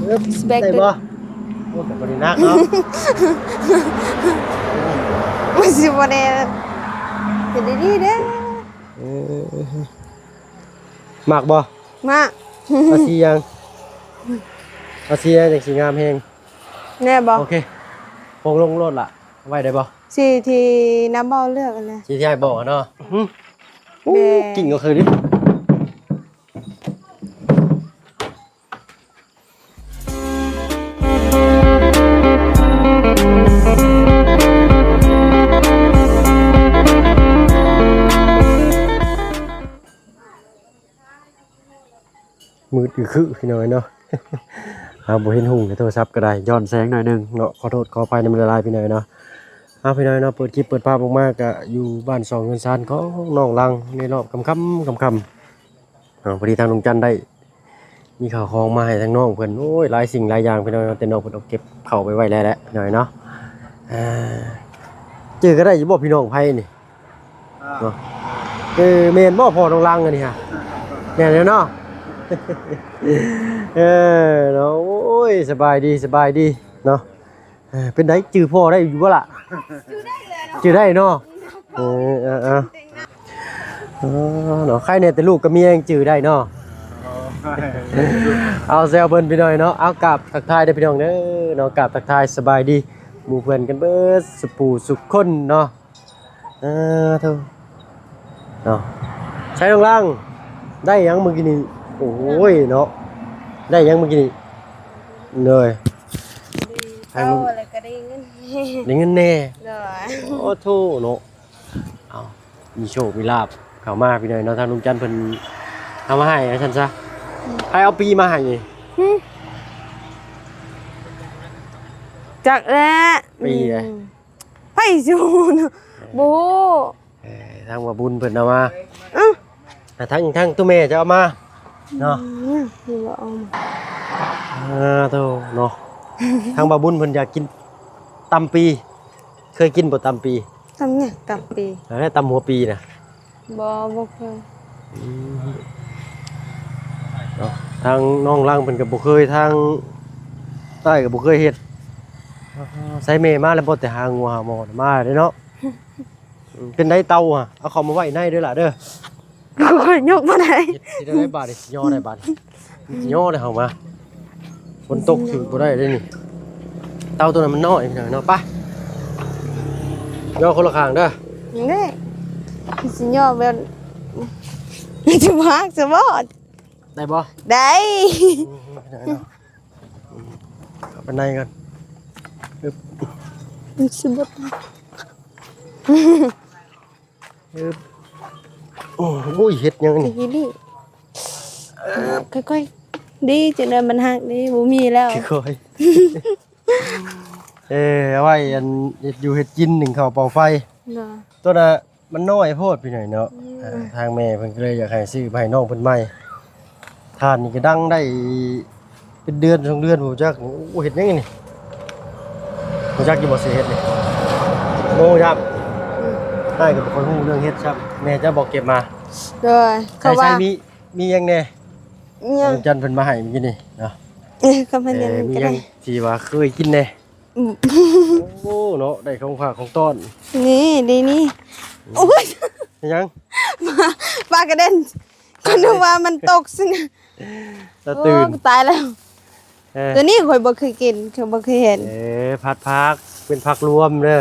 ได้บ่โอ้ก็บ่ได้นักเนาะ มันสิบ่ได้จะได้ดีเด้อ มักบ่ มา เอาสียังเอาสีจังสิงามแฮง แน่บ่ โอเคพงลงรถล่ะไว้ได้บ่ สิที่น้ำเบาเลือกกันเลย สิที่ให้บอกเนาะ แม่ กิ่งก็คือดิมืดอีกคือพี่น้อยเนาะ บ่เห็นหุ่งในโทรศัพท์ก็ได้ย้อนแสงหน่อยนึงเนาะขอโทษขออภัยในมันละลายพี่น้อยเนาะพี่น้อยเนาะเปิดคลิปเปิดภาพออกมาก็อยู่บ้านสองเงินซานของน้องลังในรอบค่ำพอดีทางลุงจันได้มีข่าวของมาให้ทางน้องเพิ่นโอ้ยหลายสิ่งหลายอย่างพี่น้อยแต่น้องเพิ่นเอาเก็บเข้าไปไว้แล้วพี่น้อยเนาะเจอก็ได้อยู่บ่พี่น้องไผนี่เนาะแม่นบ่พ่อน้องลังอันนี้ฮะแม่นแล้วเนาะ เนาะโอ้ยสบายดีเนาะเป็นไดจื้อพ่อได้อยู่บ่ล่ะจื้อได้เนาะเนาะใครเนี่ยแต่ลูกกับเมียยังจื้อได้เนาะเอาแซวเพิ่นไปหน่อยเนาะเอากราบทักทายได้พี่น้องเด้อเนาะกราบทักทายสบายดีหมู่เพื่อนกันเบิดสุปู่สุขคนเนาะเท่าเนาะใช้ลงล่างได้ยังเมื่อกี้นี่โอ้ยเนาะได้ยังเมื่อกี้นี่เลยเอาอะไรก็ได้เงิน ได้เงินแน่ เด้อ โอ้โธ่เนาะเอามีโชคมีลาภเข้ามาพี่น้อยเนาะทางลุงจันทร์เพิ่นเอามาให้นะฉันซะใครเอาปีมาให้นี่ จักแล้ว ปีเลย ไผจูนบู ทางว่าบุญเพิ่นเอามาแต่ทั้งตัวแม่จะเอามาเนาะ นี่บ่เอามา โธ่เนาะทางบ่าบุญเพิ่นอยากกินตำปีเคยกินบ่ตำปี ทำเนี่ยกับปี แล้วตำหัวปีน่ะ บ่เคย เนาะทางน้องลังเพิ่นก็บ่เคยทางใต้ก็บ่เคยเฮ็ดใส่แม่มาแล้วบ่แต่หางัวหาหมอมาเด้เนาะเป็นได้เตาอ่ะเอาเข้ามาไว้ในเด้อล่ะเด้อ ก็ยกมาได้ สิได้บาทดิย่อได้บาทย่อได้เฮามาฝนตกถือบ่ได้เด้นี่เตาตัวนั้นมันน้อยพี่น้องเนาะไปย่อคนละข้างเด้อ นี่สิย่อแบบจะมากจะบ่ ได้บ่ ได้ เข้าไปในกัน สิบ่ โอ้ยเฮ็ดยังนี่ ดีดีค่อยๆดีจนได้มันหักดีบ่มีแล้ว ค่อยเอาไว้อันเฮ็ดอยู่เฮ็ดกินหนึ่งข้าวเป่าไฟ เนาะ ตัวน่ะมันน้อยโพดพี่หน่อยเนาะทางแม่เพิ่นก็เลยอยากให้ซื้อมาให้น้องเพิ่นใหม่ทานนี่ก็ดังได้เป็นเดือน2เดือนบ่จักโอ้เฮ็ดยังไงนี่บ่จักอยู่บ่สิเฮ็ดนี่โอ้ครับได้ก็บ่ค่อยฮู้เรื่องเฮ็ดครับแม่จะบอกเก็บมา เด้อเขาว่า ใช่มียังแน่ ยัง จันเพิ่นมาให้เมื่อกี้นี่เนาะ ก็มันยัง มี ก็ ยั ได้ งที่ว่าเคยกินแน่โอ้เนาะได้ของฝากของต้อน นี่ดีนี่โอ้ย ยัง ปลากระเด็นคนนึกว่ามันตกสินะ ตะตื่น โอ้ตายแล้ว ตัวนี้ข่อยบ่เคยกินข่อยบ่เคยเห็น ผักเป็นผักรวมเด้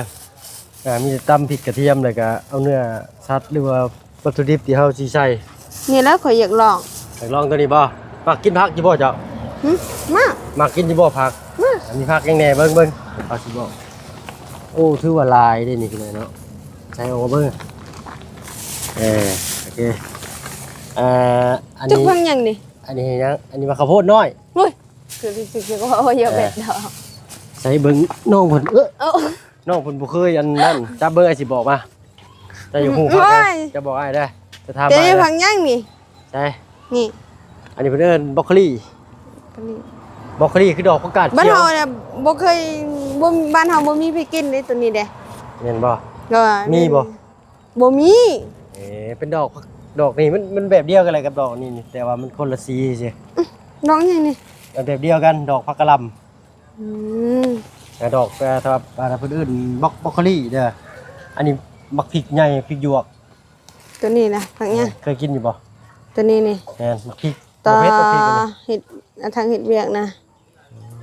อมีแต่ตำพริกกระเทียมแล้วก็เอาเนื้อสัตว์หรือว่าวัตถุดิบที่เฮาสิใช้ นี่แล้วข่อยอยากลอง อยากลองตัวนี้บ่มักกินผักอยู่บ่เจ้า หึมา มักกินอยู่บ่ผักอันนี้ผักยังแหน่เบิ่งเอาสิบ่โอ้ถือว่าหลายเด้นี่พี่น้อยเนาะใช้เอามาเบิ่งโอเคอัน จุก นี้ พังยังนี่ อันนี้ยังอันนี้ว่าข้าวโพดน้อย โอ้ยคือว่าโอ้ยอย่าเบ็ดดอก ใส่เบิ่งน้องเพิ่นเอ้า น้องเพิ่นบ่เคยอันนั้นจับเบิ่งไอ้สิบอกมาแต่อยู่ฮู้ครับจะบอกอ้ายได้จะถาม เดี๋ยว อ้าย นี้ ได้ พังยังนี่ ใช่ นี่ อันนี้เพิ่นเอิ้นบรอกโคลีบรอกโคลีคือดอกผักกาด บ้าน เขียว เฮาเนี่ยบ่เคยบ่บ้านเฮาบ่มีไปกินเลยตัวนี้เด้ เห็นบ่ ก็ มีบ่ บ่มี เป็นดอกนี่มันแบบเดียวกันเลยกับดอกนี่แต่ว่ามันคนละสีสิ น้องยังนี่ แบบเดียวกันดอกผักกะหล่ำ อืม แต่ดอกแต่ถ้าเพิ่นอื่นบล็อกโคลี่เด้ออันนี้บักพริกใหญ่พริกหยวก ตัวนี้นะผักเนี่ย เคยกินอยู่บ่ ตัวนี้นี่ แม่นบักพริก ต่อ บ่เผ็ดบักพริกอันนี้ เห็ดทางเห็ดเวียกนะ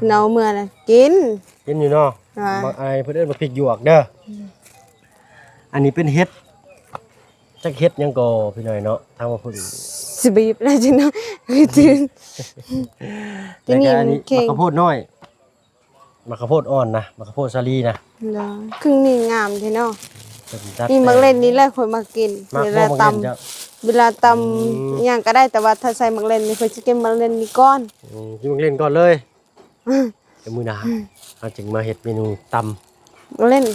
เนาเมื่อนะกิน กินอยู่เนาะ อ่า บักอะไรเพิ่นเอิ้นบักพริกหยวกเด้อออันนี้เป็นเห็ดจักเห็ดหยังก็พี่น้อยเนาะทางว่าเพิ่น สบีบแล้วจังเนาะตื่น ที่นี่ แล้วก็อั มันเข่ง มะข้าวโพดน้อยมะข้าวโพดอ่อนนะมะข้าวโพดสาลีนะ เนาะครึ่งนี่งามแท้เนาะ เพิ่นจัด นี่มักเล่นนี่แหละคนมากิน มัก เว บ่ ลา มัก ต เล่นจ้ะ ำเวลาตำอย่างก็ได้แต่ว่าถ้าใส่มักเล่นนี่เพิ่นสิเก็บมักเล่นนี่ก้อน กินมักเล่นก่อนเลยเดี๋ยวมื้อหน้าเราจึงมาเฮ็ดเมนูตำ มักเล่น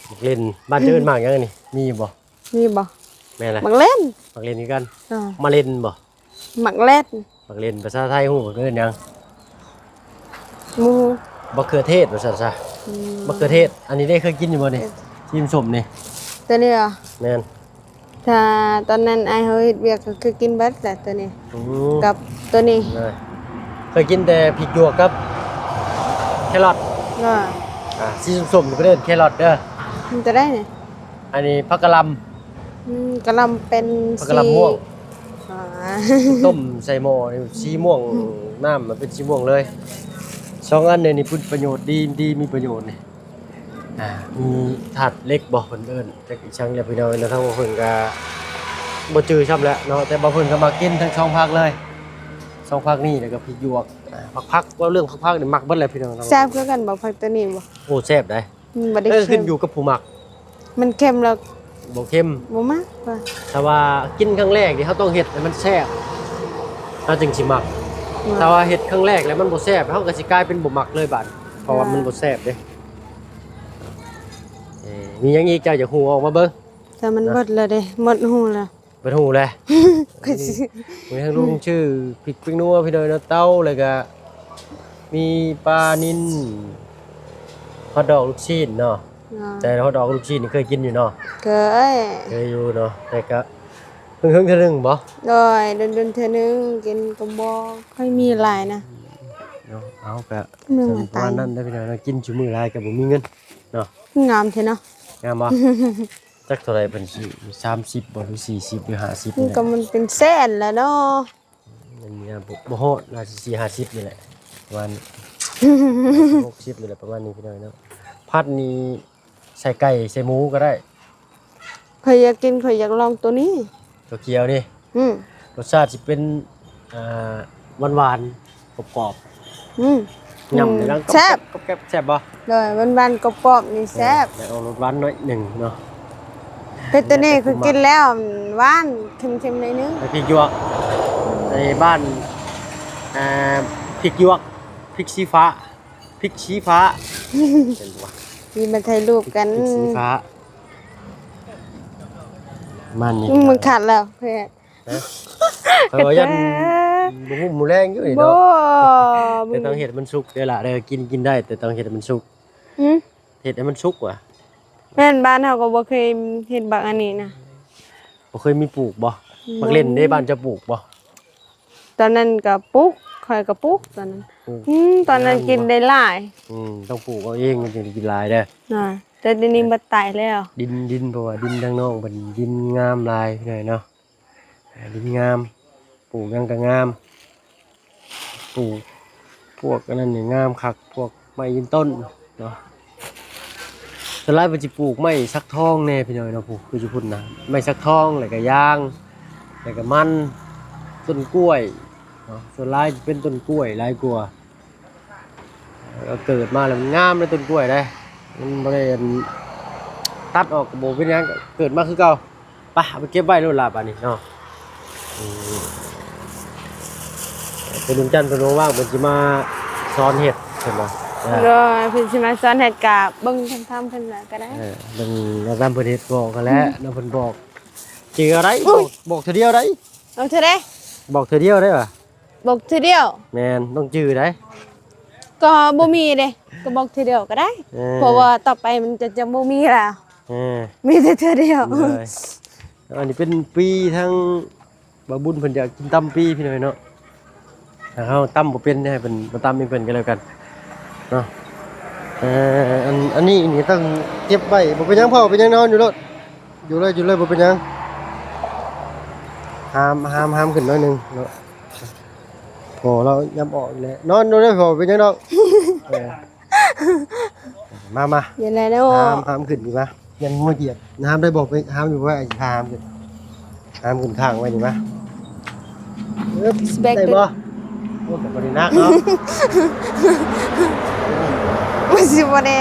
มักเล่นบ้านเจ้าเอิ้นมากหยังอันนี่มีบ่ นี่บ่ แม่นล่ะ มักเล่น มักเล่นคือกัน เนาะ มาเล่นบ่ มักเล่น มักเล่นภาษาไทยฮู้บ่เอิ้นหยัง หมู มะเขือเทศว่าซั่นซะมะเขือเทศ อันนี้ได้เคยกินอยู่บ่นี่จิ้มส้มนี่ ตัวนี้เหรอ แม่น ถ้าตอนนั้นไอ้เฮาเฮ็ดเวียกก็คือกินเบิดแหละตัวนี้ อืม กับตัวนี้ เลยเคยกินแต่พริกหยวกกับแครอท ก็ สีส้มๆนี่ก็เด้อแครอทเด้อ มันจะได้เนี่ย อันนี้ผักกะหล่ำ กะหลำเป็น ผักกะหล่ำม่วง อ่า ต้มใส่หม้อนี่สีม่วงน้ำมันเป็นสีม่วงเลยสองอันเนี่ยนี่เป็นประโยชน์ดีมีประโยชน์นี่มีถาดเล็กบ่เพิ่นเอิ้นจักอีช่างอย่าไปเอานะถ้าว่าเพิ่นก็บ่จื้อซ้ำแล้วเนาะแต่บ่เพิ่นก็มากินทั้งสองภาคเลยสองภาคนี้แล้วก็พริกหยวกผักว่าเรื่องผักนี่มักเบิดเลยพี่น้อง แซ่บคือกันบ่ผักตัวนี้บ่ โอ้แซ่บได้ มันบ่ได้ ขึ้ เค็ น ม อยู่กับผู้มัก มันเค็มแล้ว บ่เค็ม บ่มากว่า แต่ว่ากินครั้งแรกนี่เขาต้องเฮ็ดให้มันแซ่บเราจึงสิมักแต่ว่าเฮ็ดครั้งแรกแล้วมันบ่แซ่บเฮาก็สิกลายเป็นบ่มักเลยบัดเพราะว่ามันบ่แซ่บเด้มีหยังอีกเจ้าอยากฮู้ออกมาเบิ่ง แต่มันเบิดแล้วเด้หมดหูแล้ว เบิ่ฮู้แหละ ก็สิ มีทั้งลุงชื่อพริกปิ้งนัวพี่น้อยเนาะเต้าแล้วก็มีปลานิลฮอทดอกลูกชิ้นเนาะแต่ฮอทดอกลูกชิ้นนี่เคยกินอยู่เนาะ เคย เคยอยู่เนาะแต่ก็เพิ่งเทื่อนึงบ่ โดยเดินๆเทื่อนึงกินก็บ่ค่อยมีหลายนะ เนาะเอาก็ เมือง ประมาณนั้นได้อพี่น้องเนาะกินชุมื้อหลายก็บ่มีเงินเนาะ งามแท้เนาะ งามบ่ จักเท่าไหร่เพิ่นสิ30บ่หรือ40หรือ50 มัน นี่แห ก็ ละ มันเป็นแสนแล้วเนาะ มันเนี่ยบ่ฮอดน่าสิ40นี่แหละประมาณนี้60นี่แหละประมาณนี้พี่น้องเนาะผัดนี่ใส่ไก่ใส่หมูก็ได้ ข่อยอยากกินข่อยอยากลองตัวนี้ ตัวเขียวนี่ อืม รสชาติสิเป็นอ่าหวานๆกรอบ อืม ๆยำในรัง แซ่บ แซ่บแซ่บบ่ เลยวันๆกรอบๆนี่แซ่บ แต่เอารสหวานหน่อยหนึงเนาะ เป็นตัวนี้คือกินแล้วหวานเค็มๆหน่อยนึง พริกหยวกในบ้านอ่าพริกหยวกพริกชี้ฟ้าพริกชี้ฟ้าเป็นว่า มีมาถ่ายรูปกัน พริกชี้ฟ้ามันนี่ มึงขาดแล้วเพื่อน เออยันบ่ฮู้หมูแรงอยู่นี่ โบ่ เนาะแต่ต้องเฮ็ดมันสุกเด้อล่ะเด้อกินได้แต่ต้องเฮ็ดให้มันสุก หืม เฮ็ดให้มันสุกว่ะ แม่นบ้านเฮาก็บ่เคยเฮ็ดบักอันนี้นะ บ่เคยมีปลูกบ่มักเล่นได้บ้านจะปลูกบ่ ตอนนั้นก็ปลูกข่อยก็ปลูกตอนนั้น ปลูก ตอนนั้นกินได้หลาย ต้องปลูกเอาเองมันถึงจะกินหลายเด้อ น่ะแต่เดี๋ยวนี้บ่ตายแล้ว ดินเพราะว่าดินทางนอกเป็นดินงามหลายพี่น้อยเนาะดินงามปลูกหยังก็งามปลูกพวกอันนั้นนี่งามคักพวกไม้ยืนต้นเนาะสวนหลายเพิ่นสิปลูกไม้สักทองแน่พี่น้อยเนาะปลูกคือสิพุ่นนะไม้สักทองแล้วก็ยางแล้วก็มันต้นกล้วยเนาะส่วนหลายจะเป็นต้นกล้วยหลายกว่าแล้วเกิดมาแล้วมันงามเลยต้นกล้วยได้มันบ่ได้ตัดออกก็บ่เป็นหยังก็เกิดมาคือเก่าไปเอาไปเก็บไว้โลดล่ะบัดนี้เนาะเป็นลุงจันทร์เพิ่นว่างๆเพิ่นสิมาสอนเฮ็ดเพิ่นว่า โดยเพิ่นสิมาสอนเฮ็ดกะเบิ่งทำเพิ่นน่ะก็ได้ เบิ่งแล้วตามเพิ่นเฮ็ดบอกกันแหล้วเนาะเพิ่นบอกจืออะไรบอกเทื่อเดียวได้ เอาเท่าใด บอกเทื่อเดียวได้ป่ะ บอกทีเดียว แม่นต้องจื้อได้ ก็บ่มีเด้ก็บอกทีเดียวก็ได้ เพราะว่าต่อไปมันจะบ่มีแล้ว เออ มีแต่เธอเดียว เลยอันนี้เป็นปีทั้งบาบุญเพิ่นอยากกินตำปีพี่น้อยเนาะ ถ้าเฮาตำบ่เป็นให้เพิ่นมาตำให้เพิ่นก็แล้วกันเนาะอันนี้นี่ต้องเก็บไว้บ่เป็นหยังพ่อเป็นหยังนอนอยู่รถอยู่เลยบ่เป็นหยังห้ามขึ้นหน่อยหนึงเนาะพอเราย้ำออกอีกแล้วนอนดูได้พอเป็นหยังดอกมา อย่าแล้วเนาะ ห้ามขึ้นดีป่ะยันงัวเหยียบห้ามได้บอกไปห้ามอยู่ว่าห้ามขึ้นข้างไว้ดีป่ะได้บ่โอ้แต่บ่ได้นักเนาะ มันสิบ่ได้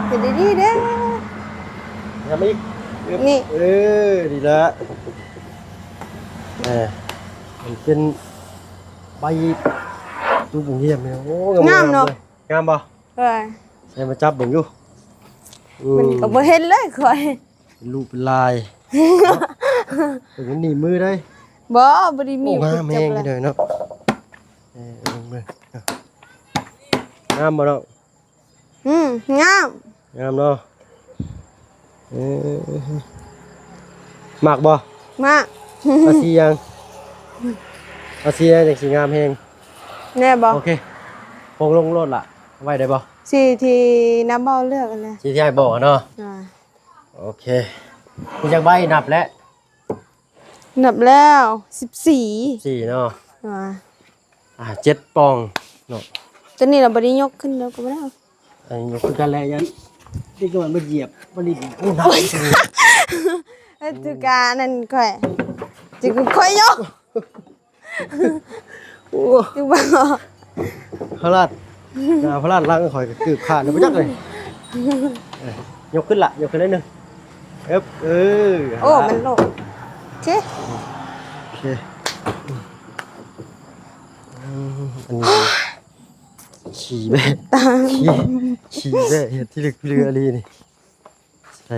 เป็นดีเด้อ ยังไม่อีก นี่ ดีแล้วมันเป็นใบตูบุงเยี่ยมเนี่ยโอ้งามเลยงามบ่ เอ้ย ใส่มาจับเบิ่งอยู่ มันก็บ่เห็นเลยข่อย เป็นรูปเป็นลายเป็นหนีบมือได้ บ่ได้มี โอ้งามแห้งกันเลยเนาะงามบ่เนาะ งาม งามเนาะหมักบ่ มาก เอาสียังเอาสียังจังสีงามแห้ง แน่บ่ โอเคโป่งลงโลดล่ะไว้ได้บ่ สิที่น้ำเบาเลือกกันเลย สีที่ให้บอกเนาะ โอเคคุณจักใบนับแล้ว นับแล้ว14 4เนาะ 7 ปองเนาะ ตัวนี้เราบ่ได้ยกขึ้นแล้วก็บ่ได้ อันนี้คือกันแล้วยันนี่ก็มันบ่เหยียบบ่รีบอู้หนัก ทุกการนั่นข่อยจิกข่อยยก โอ้ อยู่บ่ พระราชพระราชล้างข่อยก็คือขาดแล้วบ่จักเลยยกขึ้นละยกขึ้นได้นึงโอ้มันโลกโอเค โอเคอันนี้ขี่แม่ขี่แม่เห็ดที่ลึกเรือลีนี่ใส่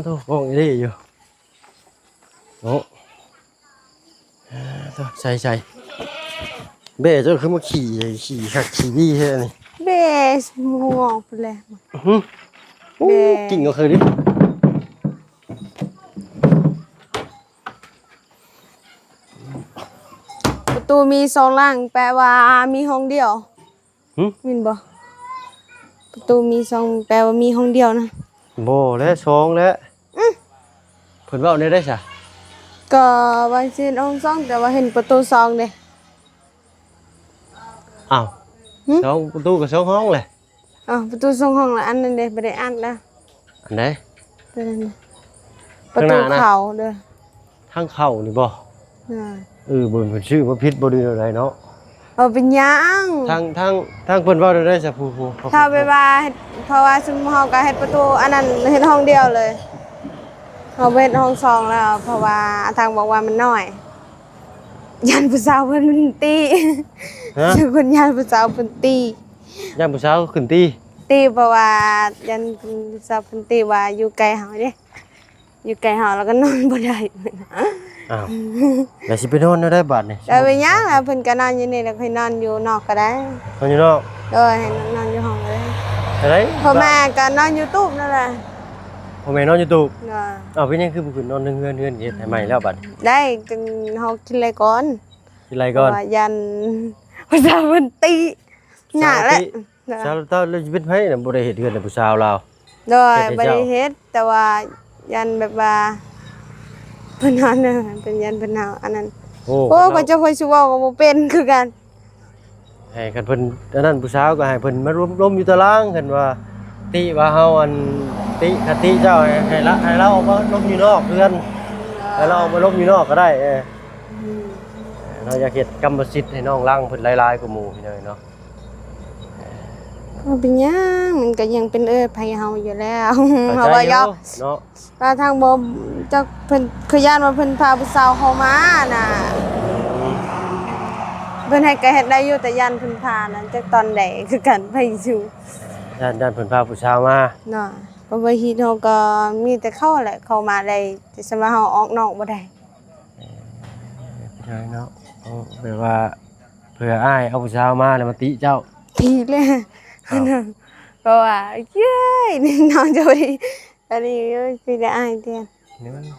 โถ่ฟองอีเด้อยู่โอ้ใส่เบ้เจ้าคือมาขี่ขักขี่ดีแค่นี้ เบสงอกไปเลย เบ้กิ่งก็เคยดิ ประตูมี2หลังแปลว่ามีห้องเดียวมินบ่ประตูมี2แปลว่ามีห้องเดียวนะ โบและสองและเพิ่นเว้าได้ซะ ก็ว่าสิห้อง2แต่ว่าเห็นประตู2เด้ อ้าวสองประตูกับสองห้องเลย ประตู2ห้องละอันนั้นเด้บ่ได้อันนะ อันไหน ตัวนั้นน่ะประตูเขาเด้อ ทางเข้านี่บ่ บ่เพิ่นชื่อบ่ผิดบ่ดีอะไรเนาะ เอาเป็นหยัง ทางเพิ่นเว้าได้ซะผู้ ถ้าไปว่าเพราะว่าซุมเฮาก็เฮ็ดประตูอันนั้นเฮ็ดห้องเดียวเลยเฮาเฮ็ดห้อง2แล้วเพราะว่าทางบอกว่ามันน้อยยันผู้สาวเพิ่นตี ฮะ เพิ่นยันผู้สาวเพิ่นตี ย่ามผู้สาวขึ้นตี ตีเพราะว่ายันผู้สาวเพิ่นตีว่าอยู่ไกลเฮาเด้อยู่ไกลเฮาแล้วก็นอนบ่ได้ อ้าวแล้วสิไปนอนได้บาดนี่ แล้วไปหยังล่ะเพิ่นก็นอนอยู่นี่แล้วค่อยนอนอยู่นอกก็ได้ นอนอยู่นอก ให้นอนอยู่ห้องเลย อะไร พ่อแม่ก็นอนอยู่ตู้นั่นแหละ พ่อแม่นอนอยู่ตู้ เออ อ้าวเป็นหยังคือบ่ขึ้นนอนเฮือนเฮ็ดให้ใหม่แล้วบัด ได้จึงเฮากินอะไรก่อน กินอะไรก่อน เพราะว่ายันผู้สาวเพิ่นตีหยาแหละ สาวตาเลยเป็นไผน่ะบ่ได้เฮ็ดเฮือนให้ผู้สาวลาว โดยบ่ได้เฮ็ดแต่ว่ายันแบบว่าเพิ่นนอนน่ะเป็นยันเพิ่นเอาอันนั้น โอ้ โอ้ก็จะค่อยสิเว้าก็บ่เป็นคือกัน ให้กันเพิ่นอันนั้นผู้สาวก็ให้เพิ่นมารวมอยู่ตารางกันว่าติว่าเฮาอันติคติเจ้าให้เราออกมาลบอยู่นอกเพื่อนให้เราออกมาลบอยู่นอกก็ได้เราอยากเฮ็ดกรรมสิทธิ์ให้น้องลังเพิ่นหลายๆกว่าหมู่พี่น้อยเนาะ ก็เป็นหยังมันก็ยังเป็นภัยเฮาอยู่แล้ว เข้า เฮา ใจ ว่า อยู่ ยอม เนาะ ว่าทางบ่จักเพิ่นคือย่านว่าเพิ่นพาผู้สาวเข้ามาน่ะเพิ่นให้ก็เฮ็ดได้อยู่แต่ย่านเพิ่นพานั้นจักตอนใดคือกันไปอยู่ ด้านเพิ่นพาผู้สาวมา เนาะเพราะว่าฮีทเฮาก็มีแต่เข้าแหละเข้ามาได้แต่สมาเฮาออกนอกบ่ได้ พี่น้อยเนาะแบบว่าเผื่ออ้ายเอาผู้สาวมาแล้วมาติเจ้า ทีเลยเพราะว่าเย้ยนี่น้องจะไปอันนี้สิได้อายเตียน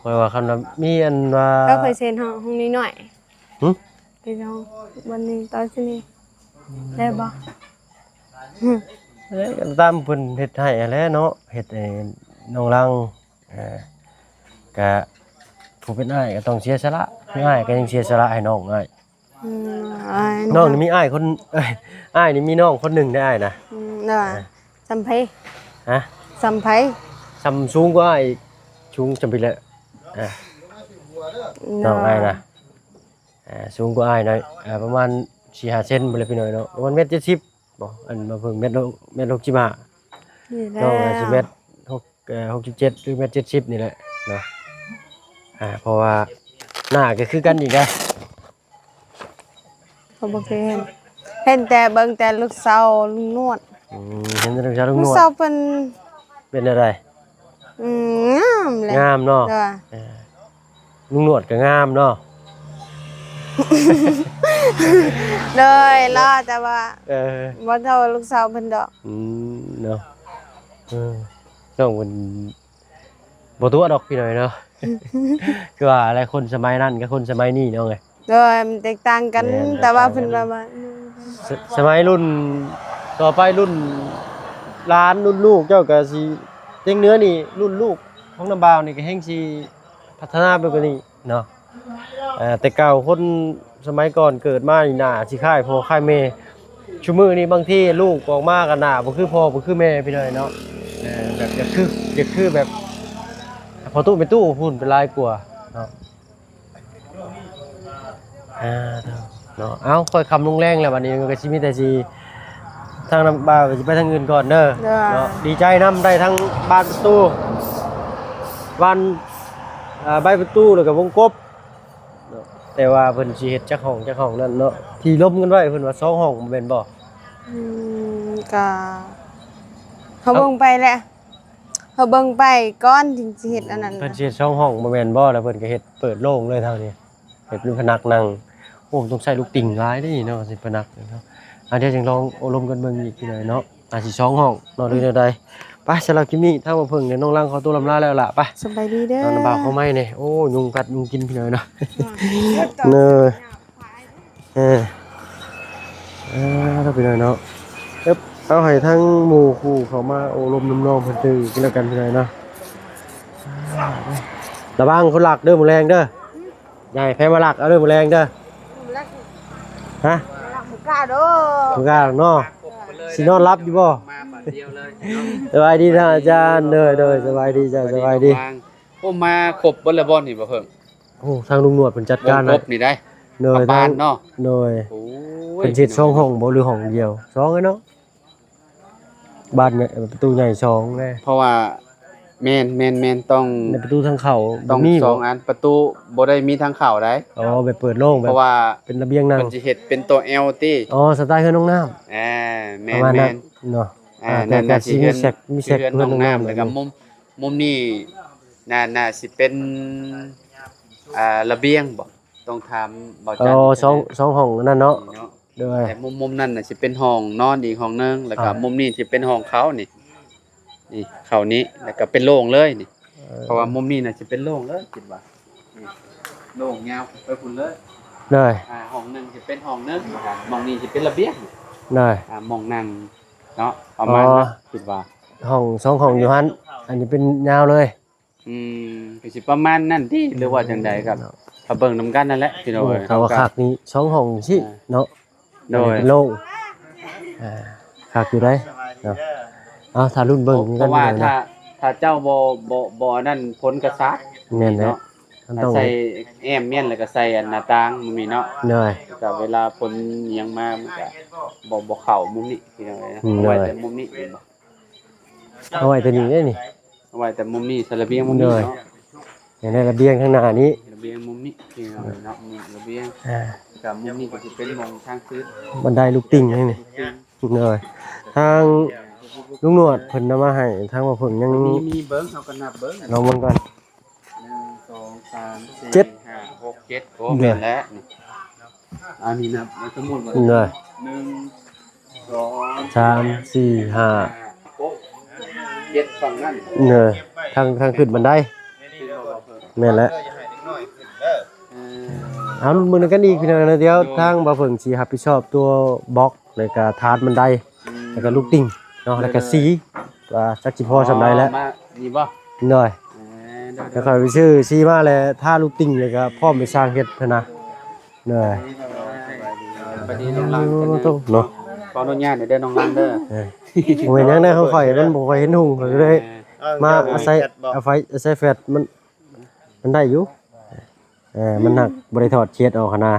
คอยว่าคันว่ามีอันว่า ก็เคยเซ็นห้องนี้หน่อย หึ ไป กี่น้องวันนี้ตอนนี้ได้บ่ เอ้ยตามเพิ่นเฮ็ดให้แหล้วเนาะเฮ็ดให้น้องรังก็ผู้เป็นอ้ายก็ต้องเสียสละคืออ้ายก็ยังเสียสละให้น้องอ้าย อืม น้องนี่มีอ้ายคนอ้ายนี่มีน้องคนหนึงได้อ้ายนะ เด้อสัมไผ ฮะ สัมไผ ซ้ำสูงกว่าอ้ายสูงจำไปแล้วน้องอ้ายนะสูงกว่าอ้ายหน่อยประมาณ 4-5 เซนบ่เลยพี่น้อยเนาะประมาณ1.70 m บ่อันมาเพิ่ง1.65 m นี่แหละ น้องอาจสิ67หรือ1.70 m นี่แหละเนาะเพราะว่าหน้าก็คือกันอีกได้ เขาบ่เคยเห็นแต่เบิ่งแต่ลูกสาวลุงนวด เห็นแต่ลูกชายลูก ลู น ก วด สาวเป็น เป็นอะไร งามเลย งามเนาะ เด้อ ลุงนวดก็งามเนาะ เลยล่อแต่ว่า เออ บ่เท่าลูกสาวเพิ่นดอก เนาะน้องมันบ่ตัวดอกพี่หน่อยเนาะ คือว่าอะไรคนสมัยนั้นกับคนสมัยนี้เนาะไง เลยมันแตกต่างกัน แม่น แต่ว่าเพิ่นว่า สมัยรุ่นต่อไปรุ่นหลานรุ่นลูกเจ้าก็สิเต็งเนื้อนี่รุ่นลูกของน้ำบาวนี่ก็แฮงสิพัฒนาไปกว่านี้เนาะแต่เก่าคนสมัยก่อนเกิดมานี่หน้าสิคล้ายพ่อคล้ายแม่ชุมื้อนี้บางทีลูกออกมาก็หน้าบ่คือพ่อบ่คือแม่พี่น้อยเนาะแบบอยากคือแบบพอตู้เป็นตู้พุ่นเป็นลายกว่าเนาะเนาะเอาค่อยคำลงแรงแล้วบัดนี้มันก็สิมีแต่สิทางน้ำบ่าวก็สิไปทางอื่นก่อนเด้อเนาะดีใจนํได้ทั้งบ้านประตูบ้านใบประตูแล้วก็วงกบเนาะแต่ว่าเพิ่นสิเฮ็ดจักห้องนั่นเนาะที่ล้มกันไว้เพิ่นว่า2ห้องบ่แม่นบ่ ก็เขาเบิ่งไปแหละเขาเบิ่งไปก่อนถึงสิเฮ็ดอันนั้น เพิ่นสิเฮ็ด2ห้องบ่แม่นบ่แล้วเพิ่นก็เฮ็ดเปิดโล่งเลยเท่านี้เฮ็ดเป็นพนักนั่งโอ้ต้องใช้ลูกติ่งหลายเด้เนาะสิพนักเนาะเดี๋ยวจังลองอบรมกันเบิ่งอีกทีหน่อยเนาะอาจสิ2ห้องเนาะหรือแนวใดไปสำหรับคลิปนี้ทางบ่เพิ่งเนี่ยน้องลังขอตัวลำลาแล้วล่ะไป สบายดีเด้อ น้องน้ำบ่าวเข้าไม้นี่โอ้ยุงกัดยุงกินพี่หน่อยเนาะเนยถ้าพี่หน่อยเนาะเอาให้ทั้งหมู่คู่เขามาอบรมน้องๆเพิ่นตื้อกันแล้วกันพี่หน่อยเนาะระวังคนหลักเด้อหมู่แรงเด้ออย่าให้แพ้มาหลักเอาเด้อหมู่แรงเด้อฮะ บ่กล้าเด้อ บ่กล้าหรอกเนาะสินอนรับอยู่บ่ มาบัดเดียวเลย สบายดีท่านอาจารย์เด้อสบายดีจ้ะสบายดี โอ้มาครบเบิดแล้วบ่นี่บ่เพิ่ง โอ้ทางลุงหนวดเพิ่นจัดการ ครบนี่ได้ เนย บ้านเนาะ เนย โอ้ย เพิ่นเฮ็ด2ห้องบ่หรือห้องเดียว2เอ้ยเนาะบ้านเนี่ยประตูใหญ่2แน่ เพราะว่าแม่นต้อง ในประตูทางเข้า ต้อง มี สองอันประตูบ่ได้มีทางเข้าได้ อ๋อแบบเปิดโล่งแบ เพ บ ราะว่า เป็นระเบียงนั่ง เพิ่นสิเฮ็ดเป็นตัว L ติ อ๋อสไตล์เฮือนน้องน้ำ แม่ ประมาณ น นั้นเนาะ นั่น แต่ น่ะ สิ สิ มี เฮือน แซกมีแซก เฮือน เฮือน น้ น้ อ อง ง น้ำ น้ำ แล้วก็มุมนี้น่าสิเป็นระเบียงบ่ต้องถามบ่ อ๋ จั อน2ห้องนั่นเนาะ เนาะ เด้อ แต่มุมนั่นน่ะสิเป็นห้องนอนอีกห้องนึงแล้วก็มุมนี้สิเป็นห้องเขานี่เขานี้แล้วก็เป็นโล่งเลยนี่เพราะว่ามุมนี้น่ะสิเป็นโล่งเลยคิดว่านี่โล่งยาวไปพุ่นเลย เด้อ ห้องนึงสิเป็นห้องนึงมองนี้สิเป็นระเบียง เด้อ มองนั่งเนาะประมาณนั้นคิดว่า ห้อง2ห้องอยู่หั่นอันนี้เป็นยาวเลย ก็สิประมาณนั้นติหรือว่าจังใดครับถ้าเบิ่งนำกันนั่นแหละพี่น้อง โอ้ เอ้ย เขาว่าคักนี่2ห้องสิเนาะ โดย เป็นโล่งคักอยู่ได้เนาะเอาถ้ารุ่นเบิ่งนี่ เพ กัน ราะว่า เนาะ ถ้าเจ้าบ่นั่นผลกระซัก แม่นแหละ เนาะ มัน ถ้า ต้อง ใส่แอมเมียนแล้วก็ใส่อันหน้าต่างมันมีเนาะ เหนื่อย แต่เวลาผลอิหยังมามันก็บ่เข้ามุมนี้พี่น้องเอ้ยนะ ได้ เอาไว้แต่มุมนี้เห็นบ่ เอาไว้ตัวนี้ได้นี่ เอาไว้แต่มุมนี้สระเบียงมุมนี้ ได้ เนาะ อย่างในระเบียงข้างหน้านี้ ระเบียงมุมนี้พี่น้องเอ้ยเนาะนี่ระเบียง อ่า กับมุมนี้ก็สิเป็นมองทางพื้น บันไดลูกติ่งนี่นี่เหนื่อยทางลุงหนวดเพิ่นนำมาให้ทางว่าเพิ่นยัง มีเบิ่งเฮาก็นับเบิ่ง ลองเบิ่งก่อน 1 2 3 4 เจ็ด 5 6 7โอ้แม่นแล้วนี่อันนี้นับมาทั้งหมดว่า เหนื่อย 1 2 3 4 5 6 7ฝั่งนั้น เหนื่อยทางขึ้นบันไดแม่นแล้ว เออ เอามือกันอีกพี่น้องนะเดี๋ยวทางบ่เพิ่งสิรับผิดชอบตัวบล็อกแล้วก็ทาดบันไดแล้วก็ลูกติ่งเนาะแล้วก็สีว่าจักสิพอสำาไรแล้ว มานี่บ่ หน่อย เด้อ แล้วก็ไปชื่อสีมาแล้วทาลูกติ่งแล้วก็พร้อมไปสร้างเฮ็ดหั้นนะหน่อย สวัสดีน้องลัง เนาะ ขออนุญาตเด้อน้องลังเด้อ ผมเห็นยังได้เขาข่อยมันบ่ค่อยเห็นหุ่งก็เลยมาอาศัยแฟตมันได้อยู่มันหนักบ่ได้ถอดเคสออกหั้นนะ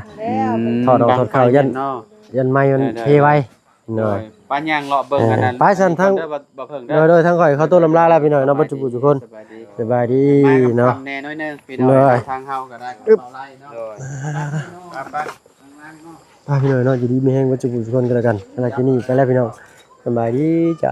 ถอดออกถอดเข้ายันไม้มันเทไว้หน่อย ป้าย่างเลาะเบิ่งอันนั้น ไปสั่นทั้ง เด้อบ่เพิ่งเด้อ โดยทั้งข่อยเขาต้นลำลาแล้วพี่น้อยเนาะบ่จุบุทุกคน สบายดี สบายดี เนาะ เนาะ แน่น้อยหนึงพี่น้องทางเฮาก็ได้เอาไล่เนาะไป พาพี่น้อยเนาะอยู่ดีมีแฮงบ่จุบุทุกคนกันแล้วกันสำหรับที่นี่ไปแล้วพี่น้องสบายดีจ้ะ